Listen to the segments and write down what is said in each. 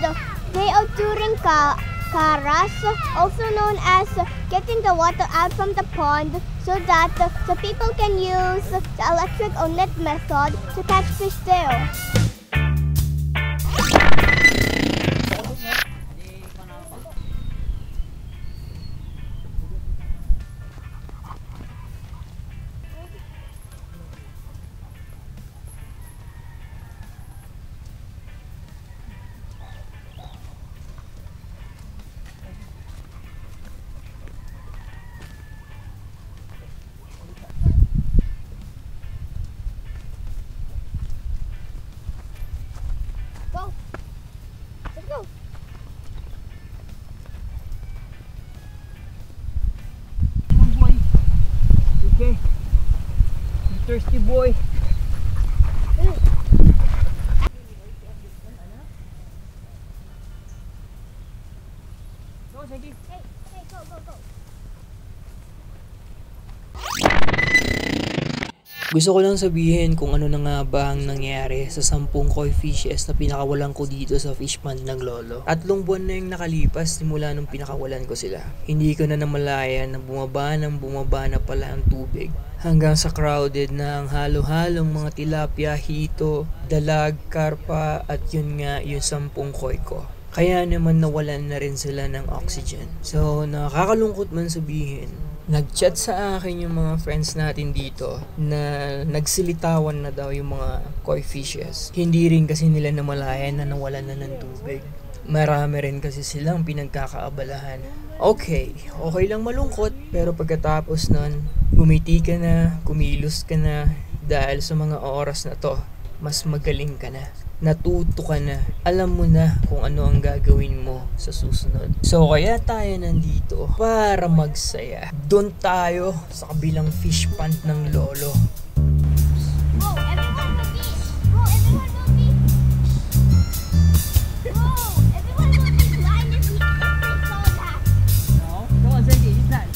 called Day of Turing Karas, also known as getting the water out from the pond so that the people can use the electric or net method to catch fish there. Okay, thirsty boy. Go, Shaggy. Hey, go. Gusto ko lang sabihin kung ano na nga ba ang nangyari sa 10 koi fishes na pinakawalan ko dito sa fish pond ng lolo. 3 buwan na yung nakalipas simula nung pinakawalan ko sila. Hindi ko na namalayan na bumaba na pala ang tubig. Hanggang sa crowded na ang halo-halong mga tilapia, hito, dalag, karpa at yun nga yung 10 koi ko. Kaya naman nawalan na rin sila ng oxygen. So nakakalungkot man sabihin, nag-chat sa akin yung mga friends natin dito na nagsilitawan na daw yung mga koi fishes. Hindi rin kasi nila namalayan na nawalan na ng tubig. Marami rin kasi silang pinagkakaabalahan. Okay lang malungkot, pero pagkatapos nun, gumiti ka na, kumilos ka na, dahil sa mga oras na to, mas magaling ka na. Natuto ka na, alam mo na kung ano ang gagawin mo sa susunod. So kaya tayo nandito para magsaya. Doon tayo sa kabilang fish pond ng lolo. Go, everyone to beach! Go, everyone to beach! Go, everyone to beach! Line is saw that. No, go on, Ziggy, it's not.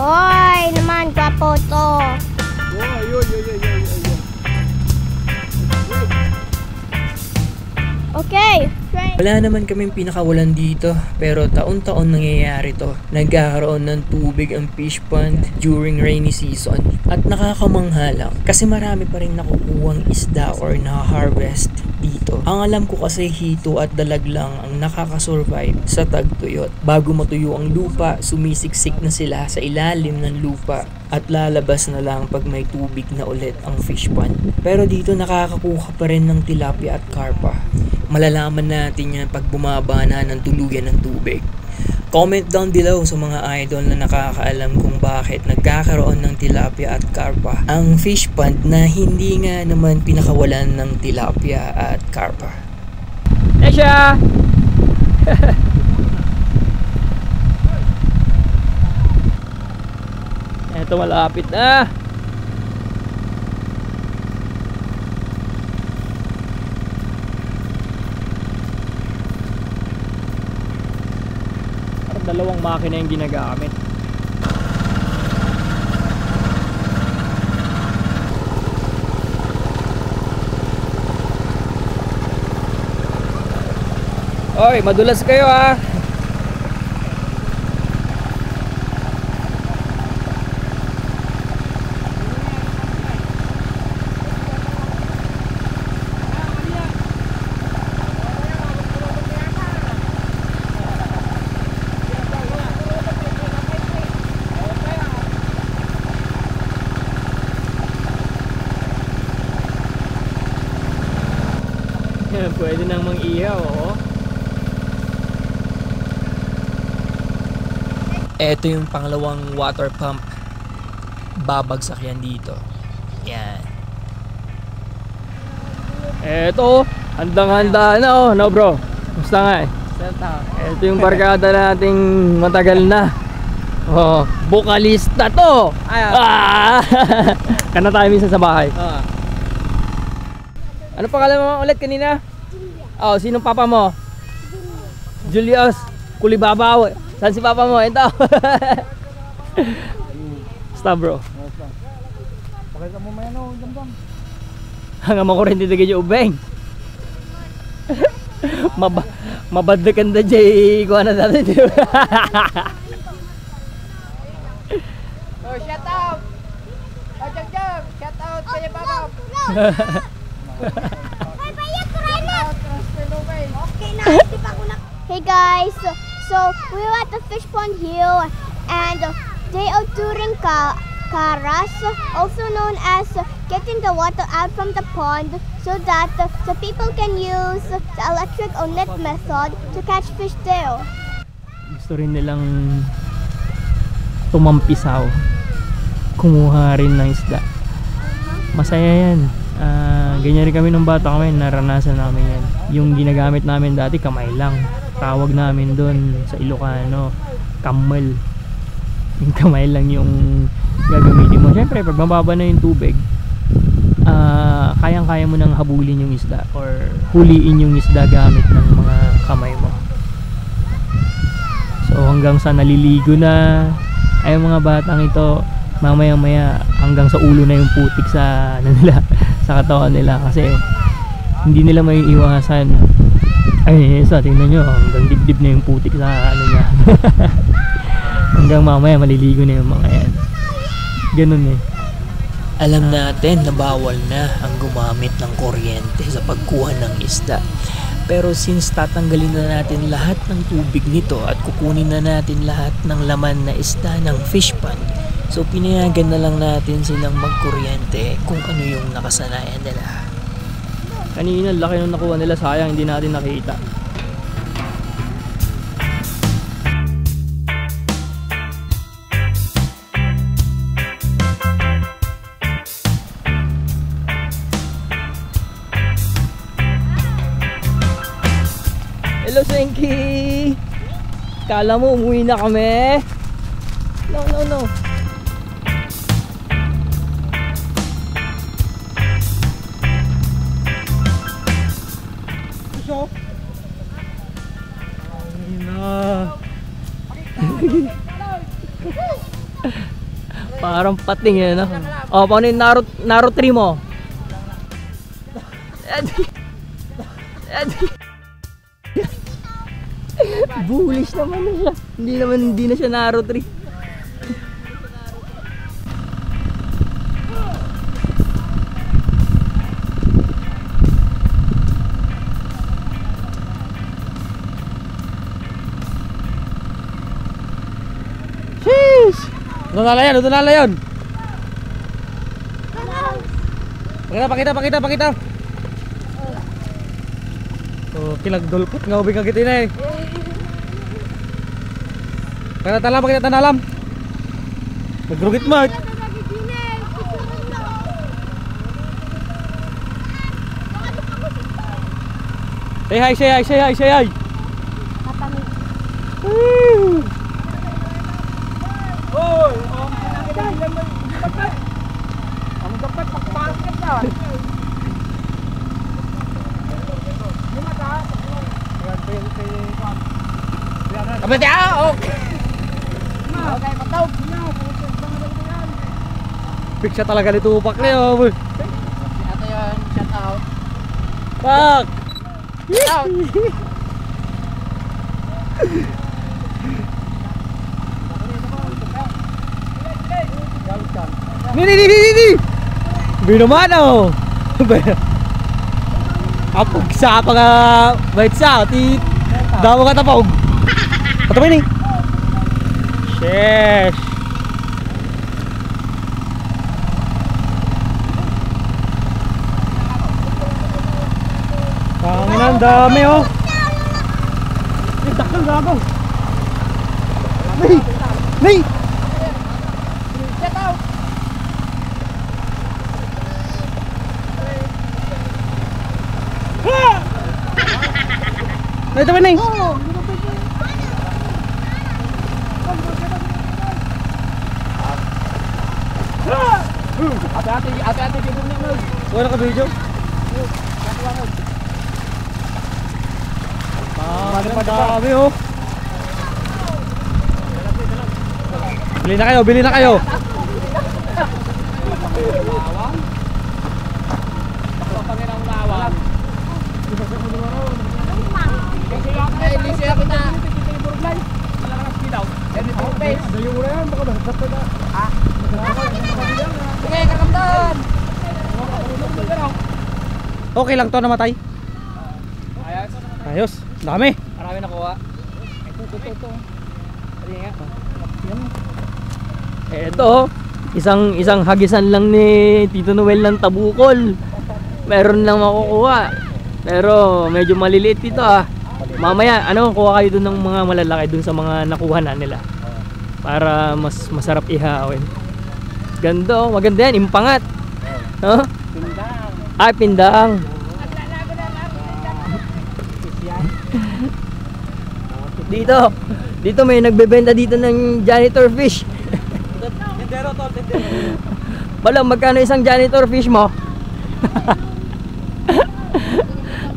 Oy, naman, gwapo to. Okay, right. Wala naman kaming pinakawalan dito, pero taon-taon nangyayari to. Nagkakaroon ng tubig ang fish pond during rainy season. At nakakamangha lang kasi marami pa rin nakukuhang isda or na-harvest dito. Ang alam ko kasi hito at dalag lang ang nakakasurvive sa tagtuyot. Bago matuyo ang lupa, sumisiksik na sila sa ilalim ng lupa at lalabas na lang pag may tubig na ulit ang fish pond. Pero dito nakakakuha pa rin ng tilapia at karpa. Malalaman natin yan pag bumaba na ng tuluyan ng tubig. Comment down below sa mga idol na nakakaalam kung bakit nagkakaroon ng tilapia at karpa ang fish pond na hindi nga naman pinakawalan ng tilapia at karpa. Esha! Eto malapit na! Dalawang makina yung ginagamit. Oy, madulas kayo ha. Pwede nang mang-ihaw, oh. Ito yung pangalawang water pump. Babagsak yan dito. Yan. Eto, handang-handa na, oh. No, bro? Gusto nga eh. Ito yung barkada nating matagal na. Oh, bukalista to. Ah! Kana tayo minsan sa bahay. Ano pangalan mo ulit kanina? Oh, sinong papa mo? Julius. Kulibabaw. Saan si papa mo? Ito. Stop bro. Pakita mo may ano, damdam. Hanggang makurente na ganyan ubeng. Mabaddakan na dyan. Kuha na natin. Oh, shout out! Oh, Jam! Shout out kaya papa! Hey guys, so we're at the fish pond here and they are doing karas, also known as getting the water out from the pond so that the people can use the electric or net method to catch fish there. Gusto rin nilang tumampisaw. Kumuha rin ng isda. Masaya yan. Ganyan rin kami nung bata kami, naranasan namin yan. Yung ginagamit namin dati, kamay lang. Tawag namin doon sa Ilocano, kamel. Yung kamay lang yung gagamitin mo. Siyempre, pag mababa na yung tubig, kayang-kaya mo nang habulin yung isda or huliin yung isda gamit ng mga kamay mo. So hanggang sa naliligo na ay mga batang ito, mamaya-maya hanggang sa ulo na yung putik sa nila, sa katawan nila kasi hindi nila may iwasan. Ay, isa, tingnan nyo, hanggang dibdib na yung putik sa ano niya. Hanggang mamaya maliligo na yung mga yan. Ganun eh. Alam natin na bawal na ang gumamit ng kuryente sa pagkuha ng isda. Pero since tatanggalin na natin lahat ng tubig nito at kukunin na natin lahat ng laman na isda ng fish pond, so pinayagan na lang natin silang magkuryente kung ano yung nakasanayan nila. Kanina laki nung nakuha nila, sayang hindi natin nakita. Hello Senki! Kala mo umuwi na kami? No. Parang pating yan, no? Oh, paano yung Naruto tree mo? Bullish naman na siya. Hindi na siya Naruto tree. Doon na yun. Pakita. Oh, kinagdulpot nga ubing kagit ina eh. Pakita tanalam. Nagrugit mo. Say hi. Hoy, ang dapat pagpasok ka. Kapit ya, okay. Okay, pataw. Big shot talaga nito upak niyo, boy. Ito 'yon, shout out. Pak. Out. Ni. Binaman oh. Apog sa pa nga bait sa ti daw ka tapog. Patapay ni. Sheesh. Panginan dami oh. Dakal gago. Ni. Get out. Ito ba na yun? Ate dito na yun. Wala ka video? Ang dami oh. Bili na kayo, bili na kayo. Okay lang to, namatay. Ayos, dami. Marami nakuha. Ito, isang hagisan lang ni Tito Noel ng tabukol. Meron lang makukuha. Pero medyo maliliit dito ah. Mamaya, kuha kayo dun ng mga malalaki dun sa mga nakuha na nila. Para mas masarap ihawin. Ganda oh, maganda yan, impangat. Huh? Pindang. Ay, pindang. Dito may nagbebenta dito ng janitor fish. Tindero to, tindero. Balang, magkano isang janitor fish mo?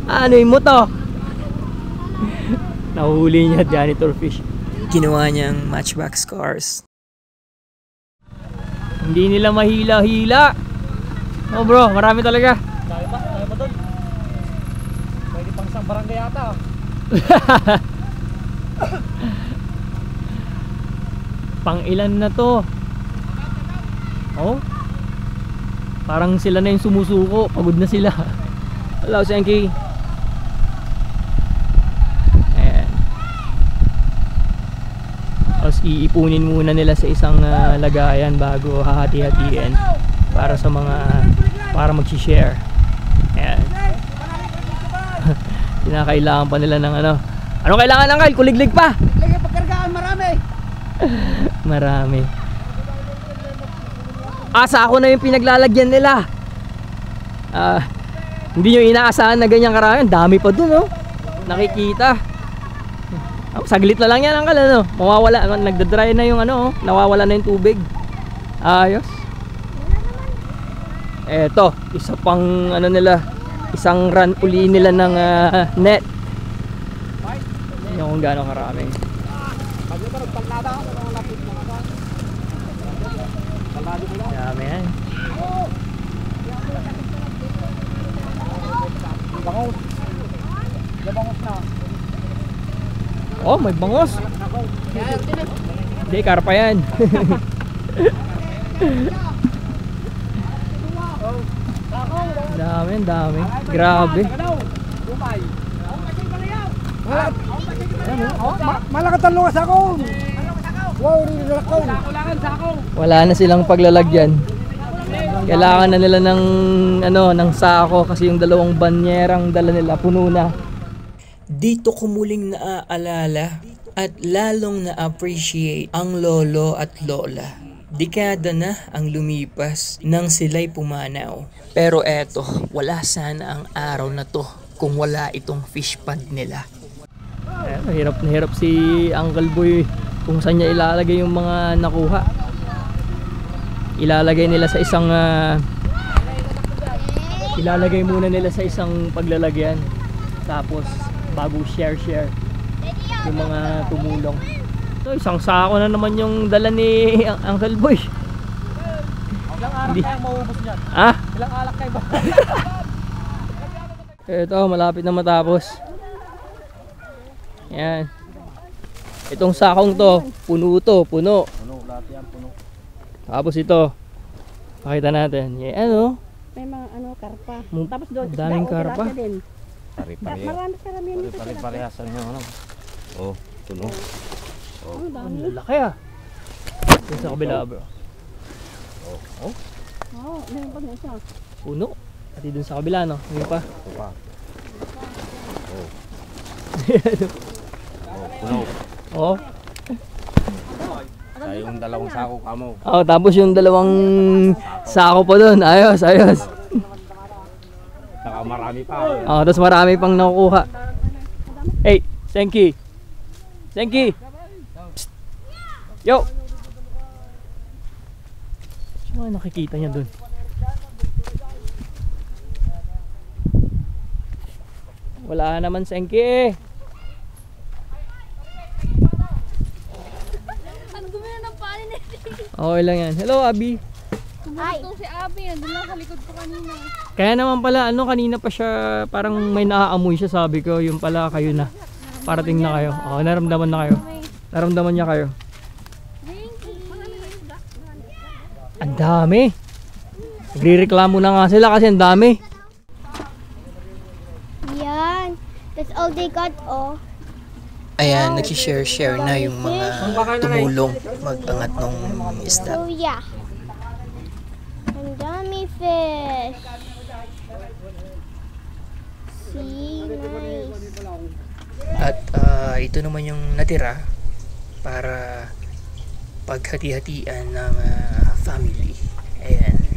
Ano'y mo to? Nahuli niya janitor fish. Ginawa niyang matchbox cars. Hindi nila mahila-hila. Oh bro, marami talaga. Kaya pa doon. Pwede pang isang barangay yata. Pang ilan na to? Oh? Parang sila na yung sumusuko. Pagod na sila. Hello, Senki. Ayan. Tapos iipunin muna nila sa isang lagayan bago hahati-hatiin para sa mga mag-share. Ayan. Kinakailangan pa nila ng ano kailangan ng Kyle? Kuliglig pa. Lagay pagkargaan, marami. Marami. Ako na yung pinaglalagyan nila. Hindi nyo inaasahan na ganyan karami. Dami pa dun oh. Nakikita. Saglit na lang yan ang mawawala. Nagdadry na yung nawawala na yung tubig. Ayos. Eto, isa pang nila. Isang run uli nila ng net. Yan kung gaano karami. Dami yan. Bangos. Bangos na. Oh, may bangos. Hindi, karpa yan. Dami. Grabe. Malakatan luwas ako. Wow, nililakaw. Wala na silang paglalagyan. Kailangan na nila ng sako kasi yung dalawang banyerang dala nila puno na. Dito ko muling naaalala at lalong na-appreciate ang lolo at lola. Dekada na ang lumipas nang sila'y pumanaw. Pero eto, wala sana ang araw na to kung wala itong fish pond nila. Hirap na hirap si Uncle Boy kung saan niya ilalagay yung mga nakuha. Ilalagay muna nila sa isang paglalagyan, tapos bago share yung mga tumulong. So, isang sako na naman yung dala ni Uncle Boy. Ilang alak kayang maubos niyan? Ilang alak kayo ba? Ito, malapit na matapos. Yan. Itong sakong to, puno. Puno, lahat yan, puno. Tapos ito, pakita natin. Yan May mga karpa. Mo- Tapos doon, daming karpa. Pare-parehasan nyo, Oh, puno. Ang lalaki ah. Yung sa kabila bro. meron pa na isa. Puno. Pati dun sa kabila Ngayon pa. Ito pa. Puno. Oh. Yung dalawang sako kamo. Tapos yung dalawang sako pa doon. Ayos. Saka marami pa. Tapos marami pang nakukuha. Hey, Senki. Psst. Yo. Sino nakikita niya doon? Wala naman, Senki. Ang dumi na ng panin eh. Okay lang yan. Hello, Abby. Ay, Si Abby, nandun lang sa likod ko kanina. Kaya naman pala, kanina pa siya, parang may naaamoy siya, sabi ko, yung pala kayo na. Parating na kayo. Oo, naramdaman na kayo. Naramdaman niya kayo. Ang dami. Nagre-reklamo na nga sila kasi ang dami. yan. That's all they got, oh. Ayan, nagsishare-share na yung mga tumulong mag-angat ng isda. So, yeah. Ang dami fish. See, nice. At ito naman yung natira para paghati-hatian ng family. Ayan.